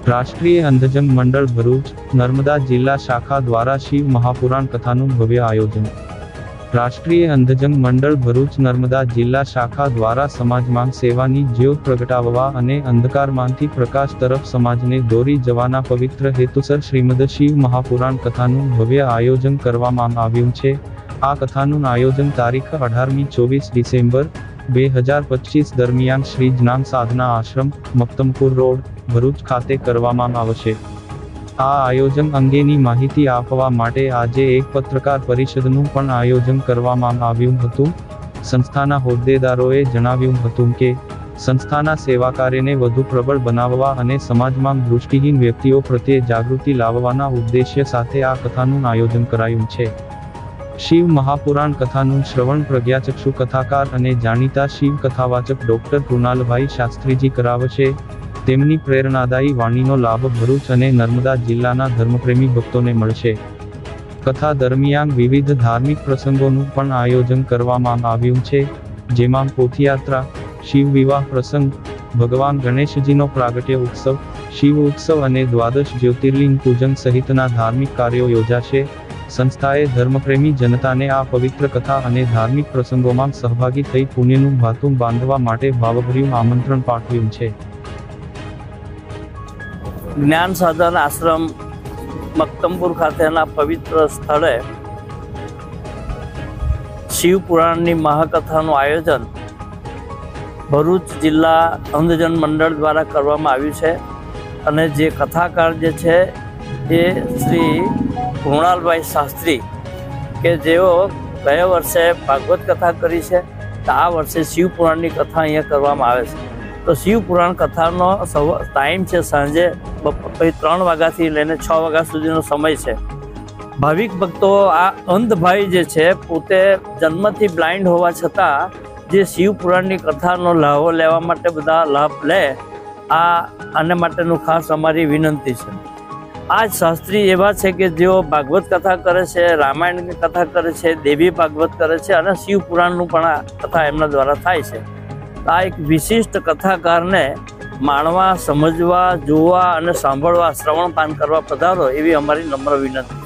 राष्ट्रीय अंधजन मंडल भरूच नर्मदा जिला शाखा द्वारा शिव महापुराण कथाનું ભવ્ય આયોજન। રાષ્ટ્રીય અંધજન મંડળ ભરૂચ નર્મદા જિલ્લા શાખા દ્વારા સમાજમાં સેવાની જ્યોત પ્રગટાવવા અને અંધકારમાંથી પ્રકાશ તરફ સમાજને દોરી જવાના પવિત્ર હેતુસર શ્રીમદ શિવ મહાપુરાણ કથાનું ભવ્ય આયોજન કરવામાં આવ્યું છે। આ કથાનું આયોજન તારીખ 18મી 24 ડિસેમ્બર 2025 દરમિયાન શ્રી જ્ઞાન સાધના આશ્રમ મક્તમપુર રોડ ભરૂચ ખાતે કરવામાં આવશે। આ આયોજન અંગેની માહિતી આપવા માટે આજે એક પત્રકાર પરિષદનું પણ આયોજન કરવામાં આવ્યું હતું। સંસ્થાના હોદ્દેદારોએ જણાવ્યું હતું કે સંસ્થાના સેવા કાર્યને વધુ પ્રબળ બનાવવા અને સમાજમાં દૃષ્ટિહીન વ્યક્તિઓ પ્રત્યે જાગૃતિ લાવવાના ઉદ્દેશ્ય સાથે આ કથાનું આયોજન કરાયું છે। શિવ મહાપુરાણ કથાનું શ્રવણ પ્રજ્ઞાચક્ષુ કથાકાર અને જાણીતા શિવ કથાવાચક ડોક્ટર કૃણાલભાઈ શાસ્ત્રીજી કરાવશે। તેમની પ્રેરણાદાયી વાણીનો લાભ ભરૂચ અને નર્મદા જિલ્લાના ધર્મપ્રેમી ભક્તોને મળશે। કથા દરમિયાન વિવિધ ધાર્મિક પ્રસંગોનું પણ આયોજન કરવામાં આવ્યું છે, જેમાં પોથયાત્રા, શિવ વિવાહ પ્રસંગ, ભગવાન ગણેશજીનો પ્રાગટ્ય ઉત્સવ, શિવ ઉત્સવ અને દ્વાદશ જ્યોતિર્લિંગ પૂજન સહિતના ધાર્મિક કાર્યો યોજાશે। સંસ્થાએ ધર્મપ્રેમી જનતાને આ પવિત્ર કથા અને ધાર્મિક પ્રસંગોમાં સહભાગી થઈ પુણ્યનું ભાતું બાંધવા માટે ભાવભર્યું આમંત્રણ પાઠવ્યું છે। જ્ઞાન સાધન આશ્રમ મક્તમપુર ખાતેના પવિત્ર સ્થળે શિવ પુરાણની મહાકથાનું આયોજન ભરૂચ જિલ્લા અંધજન મંડળ દ્વારા કરવામાં આવ્યું છે અને જે કથાકાર જે છે એ શ્રી કૃણાલભાઈ શાસ્ત્રી કે જેઓ ગયા વર્ષે ભાગવત કથા કરી છે, તો આ વર્ષે શિવ પુરાણની કથા અહીંયા કરવામાં આવે છે। તો શિવ પુરાણ કથાનો ટાઈમ છે સાંજે 3 વાગ્યાથી લઈને 6 વાગ્યા સુધીનો સમય છે। ભાવિક ભક્તો આ અંધભાઈ જે છે પોતે જન્મથી બ્લાઇન્ડ હોવા છતાં જે શિવ પુરાણની કથાનો લાભો લેવા માટે બધા લાભ લે, આને માટેનું ખાસ અમારી વિનંતી છે। આ શાસ્ત્રી એવા છે કે જેઓ ભાગવત કથા કરે છે, રામાયણની કથા કરે છે, દેવી ભાગવત કરે છે અને શિવ પુરાણનું પણ આ કથા એમના દ્વારા થાય છે। આ એક વિશિષ્ટ કથાકારને માણવા, સમજવા, જોવા અને સાંભળવા, શ્રવણપાન કરવા પધારો એવી અમારી નમ્ર વિનંતી।